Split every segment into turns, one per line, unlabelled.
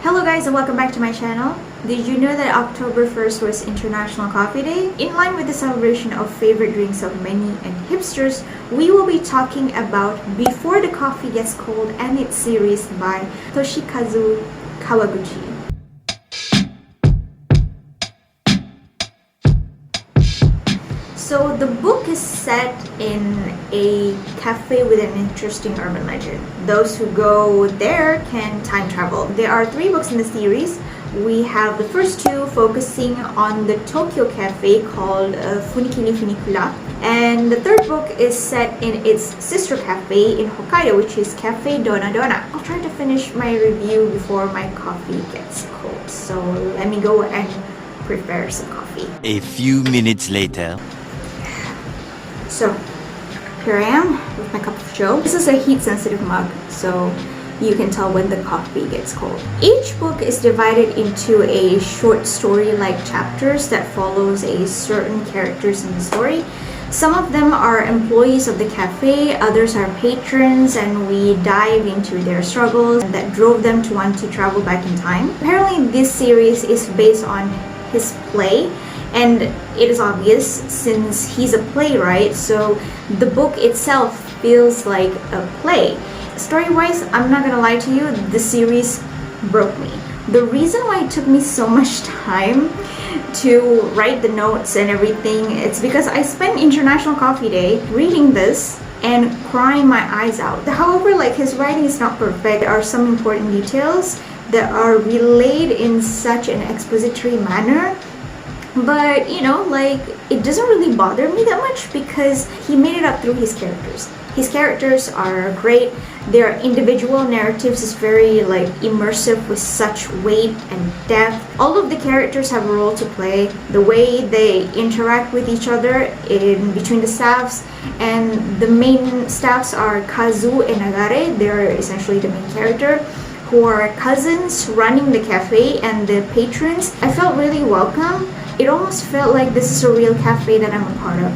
Hello guys and welcome back to my channel. Did you know that October 1st was International Coffee Day? In line with the celebration of favorite drinks of many and hipsters, we will be talking about Before the Coffee Gets Cold and its series by Toshikazu Kawaguchi. So the book is set in a cafe with an interesting urban legend. Those who go there can time travel. There are 3 books in the series. We have the first 2 focusing on the Tokyo cafe called Funikini Funikula. And the 3rd book is set in its sister cafe in Hokkaido, which is Cafe Dona Dona. I'll try to finish my review before my coffee gets cold. So let me go and prepare some coffee.
A few minutes later.
So here I am with my cup of joe. This is a heat sensitive mug, so you can tell when the coffee gets cold. Each book is divided into a short story like chapters that follows a certain characters in the story. Some of them are employees of the cafe, others are patrons, and we dive into their struggles that drove them to want to travel back in time. Apparently this series is based on his play, and it is obvious since he's a playwright, so the book itself feels like a play. Story-wise, I'm not gonna lie to you, the series broke me. The reason why it took me so much time to write the notes and everything, it's because I spent International Coffee Day reading this and crying my eyes out. However, like, his writing is not perfect. There are some important details that are relayed in such an expository manner. But, you know, like, it doesn't really bother me that much because he made it up through his characters. His characters are great. Their individual narratives is very, like, immersive with such weight and depth. All of the characters have a role to play. The way they interact with each other in between the staffs, and the main staffs are Kazu and Nagare. They're essentially the main character, who are cousins running the cafe, and the patrons. I felt really welcome. It almost felt like this is a real cafe that I'm a part of.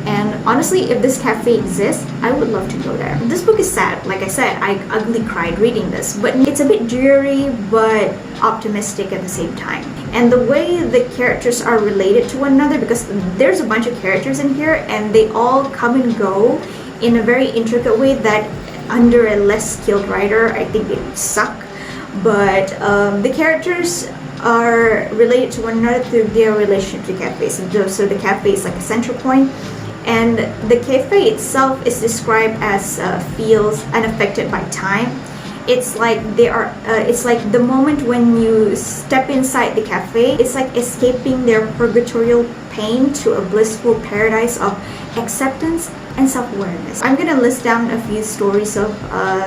And honestly, if this cafe exists, I would love to go there. This book is sad. Like I said, I ugly cried reading this. But it's a bit dreary, but optimistic at the same time. And the way the characters are related to one another, because there's a bunch of characters in here, and they all come and go in a very intricate way that under a less skilled writer, I think it would suck. But the characters are related to one another through their relationship to cafes. So the cafe is like a central point, and the cafe itself is described as feels unaffected by time. It's like they are. It's like the moment when you step inside the cafe, it's like escaping their purgatorial pain to a blissful paradise of acceptance and self-awareness. I'm gonna list down a few stories of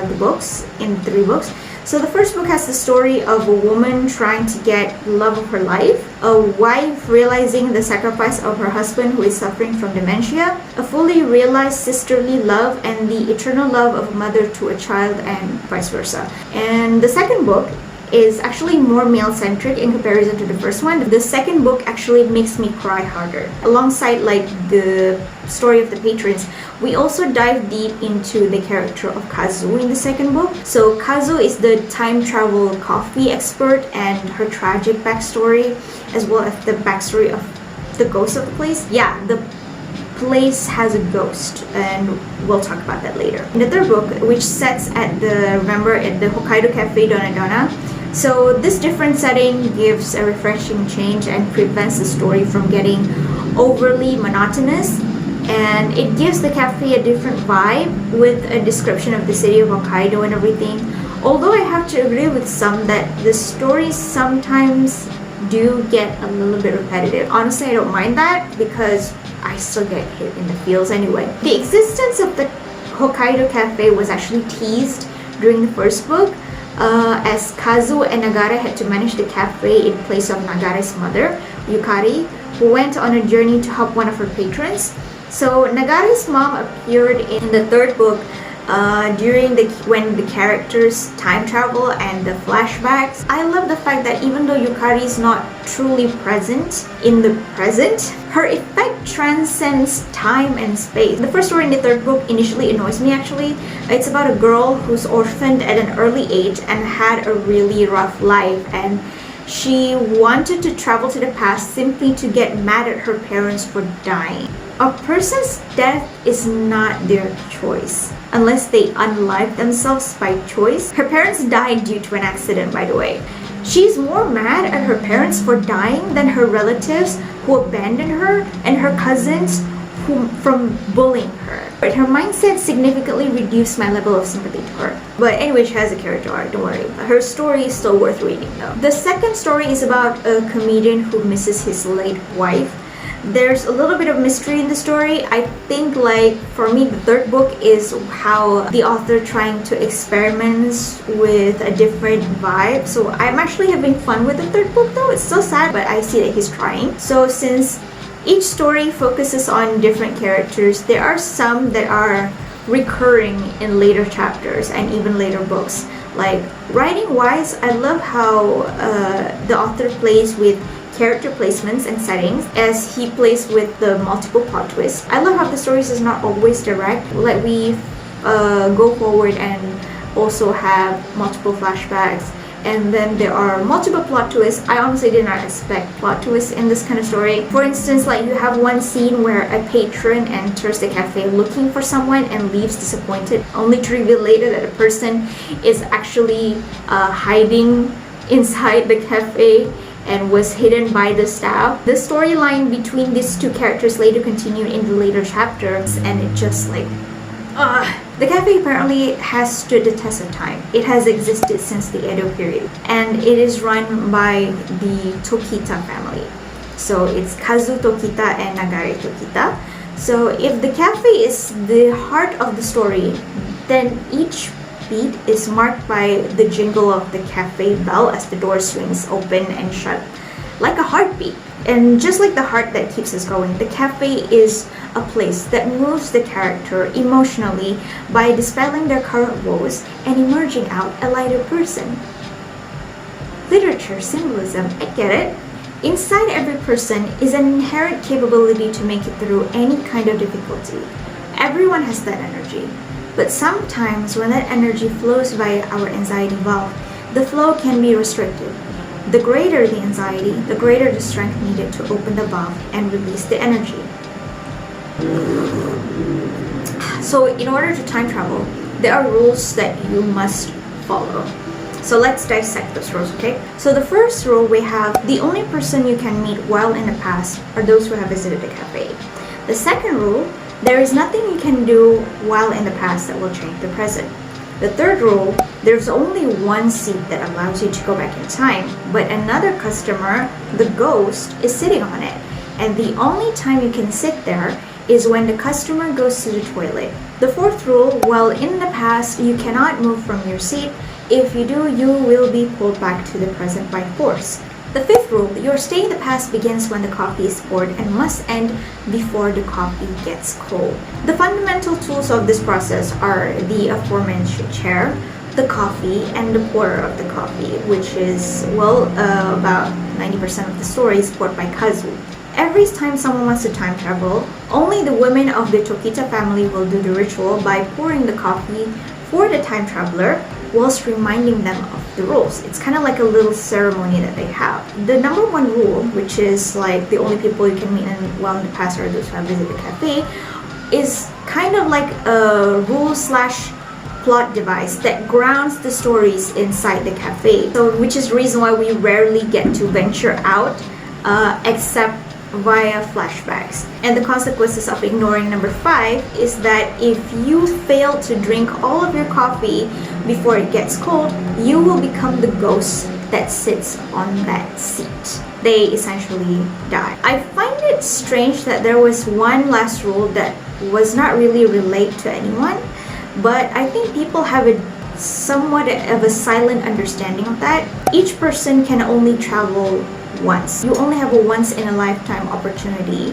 the books in 3 books. So the first book has the story of a woman trying to get the love of her life, a wife realizing the sacrifice of her husband who is suffering from dementia, a fully realized sisterly love, and the eternal love of a mother to a child, and vice versa. And the second book is actually more male-centric in comparison to the first one. The second book actually makes me cry harder. Alongside like the story of the patrons, we also dive deep into the character of Kazu in the second book. So Kazu is the time travel coffee expert, and her tragic backstory, as well as the backstory of the ghost of the place. Yeah, the place has a ghost, and we'll talk about that later. In the third book, which sets at the Hokkaido Cafe Dona Dona, so this different setting gives a refreshing change and prevents the story from getting overly monotonous, and it gives the cafe a different vibe with a description of the city of Hokkaido and everything. Although I have to agree with some that the stories sometimes do get a little bit repetitive. Honestly, I don't mind that because I still get hit in the feels anyway. The existence of the Hokkaido cafe was actually teased during the first book, as Kazu and Nagare had to manage the cafe in place of Nagare's mother, Yukari, who went on a journey to help one of her patrons. So Nagare's mom appeared in the third book when the characters time travel and the flashbacks. I love the fact that even though Yukari is not truly present in the present, her effect transcends time and space. The first story in the third book initially annoys me actually. It's about a girl who's orphaned at an early age and had a really rough life, and she wanted to travel to the past simply to get mad at her parents for dying. A person's death is not their choice unless they unlife themselves by choice. Her parents died due to an accident, by the way. She's more mad at her parents for dying than her relatives who abandoned her and her cousins from bullying her. But her mindset significantly reduced my level of sympathy to her. But anyway, she has a character arc, don't worry. Her story is still worth reading though. The second story is about a comedian who misses his late wife. There's a little bit of mystery in the story. I think, like, for me, the third book is how the author trying to experiments with a different vibe. So I'm actually having fun with the third book though. It's still sad, but I see that he's trying. So since each story focuses on different characters, there are some that are recurring in later chapters and even later books. Like, writing wise, I love how the author plays with character placements and settings as he plays with the multiple plot twists. I love how the stories is not always direct. Like, we go forward and also have multiple flashbacks, and then there are multiple plot twists. I honestly did not expect plot twists in this kind of story. For instance, like, you have one scene where a patron enters the cafe looking for someone and leaves disappointed, only to reveal later that the person is actually hiding inside the cafe and was hidden by the staff. The storyline between these two characters later continued in the later chapters, and it just like, The cafe apparently has stood the test of time. It has existed since the Edo period, and it is run by the Tokita family. So it's Kazu Tokita and Nagare Tokita. So if the cafe is the heart of the story, then each beat is marked by the jingle of the cafe bell as the door swings open and shut, like a heartbeat. And just like the heart that keeps us going, the cafe is a place that moves the character emotionally by dispelling their current woes and emerging out a lighter person. Literature, symbolism, I get it. Inside every person is an inherent capability to make it through any kind of difficulty. Everyone has that energy. But sometimes when that energy flows via our anxiety valve, the flow can be restricted. The greater the anxiety, the greater the strength needed to open the valve and release the energy. So in order to time travel, there are rules that you must follow. So let's dissect those rules, okay? So the first rule we have, the only person you can meet while in the past are those who have visited the cafe. The second rule, there is nothing you can do while in the past that will change the present. The third rule, there's only one seat that allows you to go back in time, but another customer, the ghost, is sitting on it. And the only time you can sit there is when the customer goes to the toilet. The fourth rule, while in the past, you cannot move from your seat. If you do, you will be pulled back to the present by force. The fifth rule, your stay in the past begins when the coffee is poured and must end before the coffee gets cold. The fundamental tools of this process are the aforementioned chair, the coffee, and the pourer of the coffee, which is, about 90% of the story is poured by Kazu. Every time someone wants to time travel, only the women of the Tokita family will do the ritual by pouring the coffee for the time traveler whilst reminding them of the rules. It's kind of like a little ceremony that they have. The number one rule, which is like the only people you can meet while in the past are those who have visited the cafe, is kind of like a rule/plot device that grounds the stories inside the cafe. So, which is the reason why we rarely get to venture out, except via flashbacks. And the consequences of ignoring number 5 is that if you fail to drink all of your coffee before it gets cold, you will become the ghost that sits on that seat. They essentially die. I find it strange that there was one last rule that was not really relayed to anyone, but I think people have a somewhat of a silent understanding of that. Each person can only travel once. You only have a once-in-a-lifetime opportunity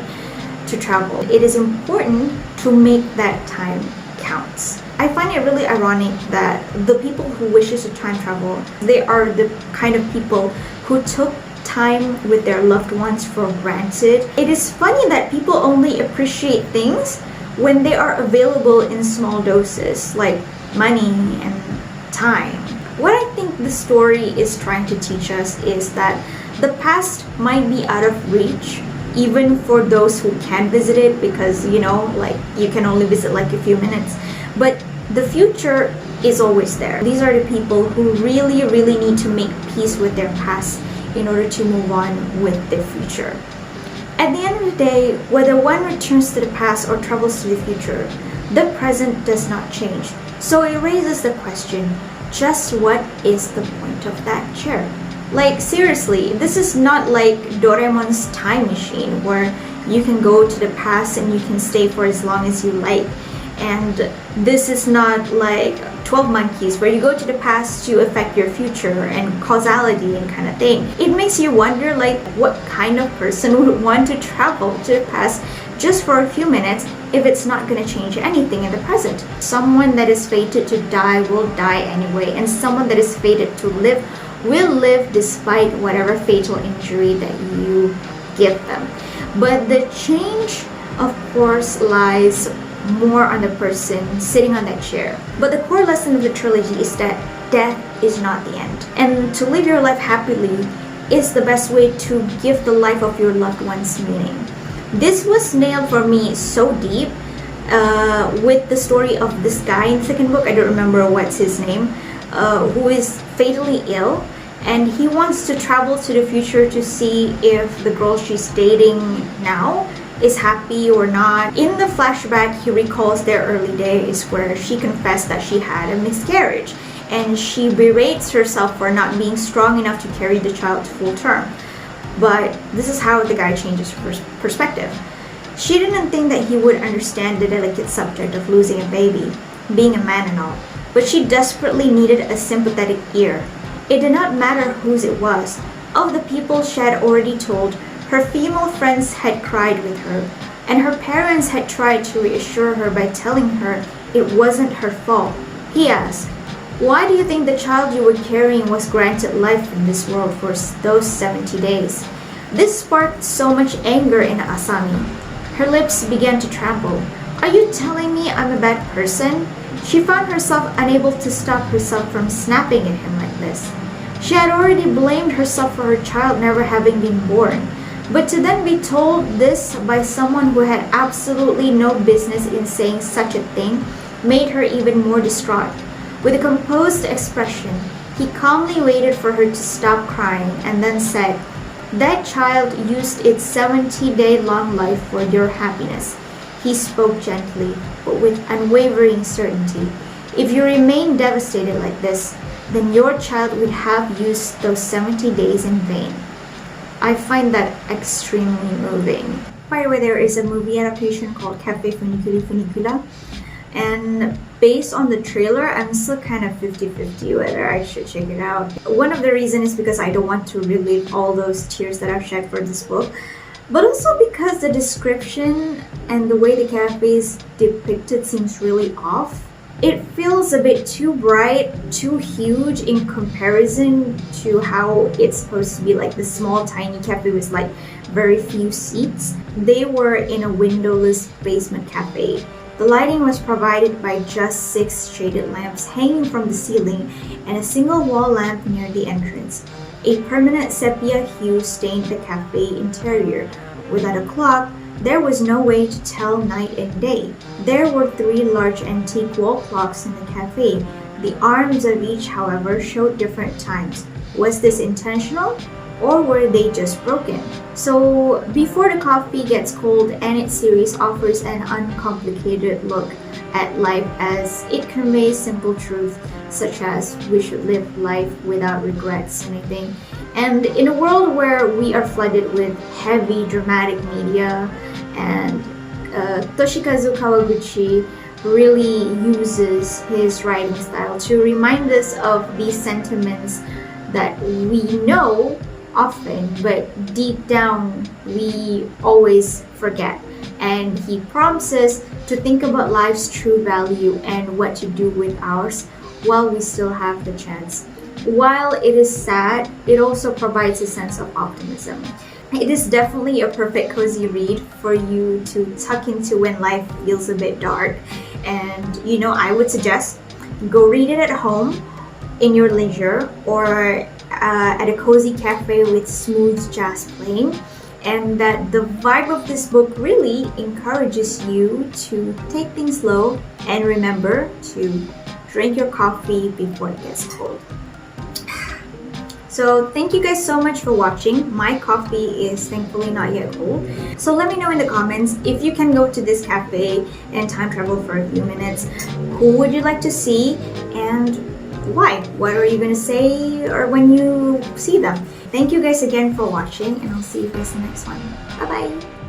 to travel. It is important to make that time count. I find it really ironic that the people who wishes to time travel, they are the kind of people who took time with their loved ones for granted. It is funny that people only appreciate things when they are available in small doses, like money and time. What I think the story is trying to teach us is that the past might be out of reach, even for those who can visit it, because like you can only visit like a few minutes. But the future is always there. These are the people who really, really need to make peace with their past in order to move on with their future. At the end of the day, whether one returns to the past or travels to the future, the present does not change. So it raises the question, just what is the point of that chair? Like seriously, this is not like Doraemon's time machine where you can go to the past and you can stay for as long as you like. And this is not like 12 Monkeys where you go to the past to affect your future and causality and kind of thing. It makes you wonder like what kind of person would want to travel to the past just for a few minutes if it's not going to change anything in the present. Someone that is fated to die will die anyway, and someone that is fated to live will live despite whatever fatal injury that you give them. But the change, of course, lies more on the person sitting on that chair. But the core lesson of the trilogy is that death is not the end. And to live your life happily is the best way to give the life of your loved ones meaning. This was nailed for me so deep with the story of this guy in the second book. I don't remember what's his name, who is fatally ill, and he wants to travel to the future to see if the girl she's dating now is happy or not. In the flashback, he recalls their early days where she confessed that she had a miscarriage, and she berates herself for not being strong enough to carry the child to full term. But this is how the guy changes her perspective. She didn't think that he would understand the delicate subject of losing a baby, being a man and all, but she desperately needed a sympathetic ear. It did not matter whose it was. Of the people she had already told, her female friends had cried with her, and her parents had tried to reassure her by telling her it wasn't her fault. He asked, "Why do you think the child you were carrying was granted life in this world for those 70 days?" This sparked so much anger in Asami. Her lips began to tremble. "Are you telling me I'm a bad person?" She found herself unable to stop herself from snapping at him like this. She had already blamed herself for her child never having been born. But to then be told this by someone who had absolutely no business in saying such a thing made her even more distraught. With a composed expression, he calmly waited for her to stop crying and then said, "That child used its 70-day-long life for your happiness." He spoke gently, but with unwavering certainty. "If you remain devastated like this, then your child would have used those 70 days in vain." I find that extremely moving. By the way, there is a movie adaptation called Cafe Funiculi Funicula, and based on the trailer, I'm still kind of 50-50 whether I should check it out. One of the reasons is because I don't want to relive all those tears that I've shed for this book, but also because the description and the way the cafe is depicted seems really off. It feels a bit too bright, too huge in comparison to how it's supposed to be, like the small tiny cafe with like very few seats. They were in a windowless basement cafe. The lighting was provided by just 6 shaded lamps hanging from the ceiling and a single wall lamp near the entrance. A permanent sepia hue stained the cafe interior. Without a clock, there was no way to tell night and day. There were 3 large antique wall clocks in the cafe. The arms of each, however, showed different times. Was this intentional, or were they just broken? So, Before the Coffee Gets Cold and its series offers an uncomplicated look at life as it conveys simple truth such as we should live life without regrets and anything. And in a world where we are flooded with heavy dramatic media, and Toshikazu Kawaguchi really uses his writing style to remind us of these sentiments that we know often, but deep down we always forget. And he prompts us to think about life's true value and what to do with ours while we still have the chance. While it is sad, it also provides a sense of optimism. It is definitely a perfect cozy read for you to tuck into when life feels a bit dark. And I would suggest go read it at home in your leisure, or at a cozy cafe with smooth jazz playing. And that the vibe of this book really encourages you to take things slow and remember to drink your coffee before it gets cold. So thank you guys so much for watching. My coffee is thankfully not yet cold. So let me know in the comments if you can go to this cafe and time travel for a few minutes. Who would you like to see and why? What are you gonna say or when you see them? Thank you guys again for watching, and I'll see you guys in the next one. Bye bye!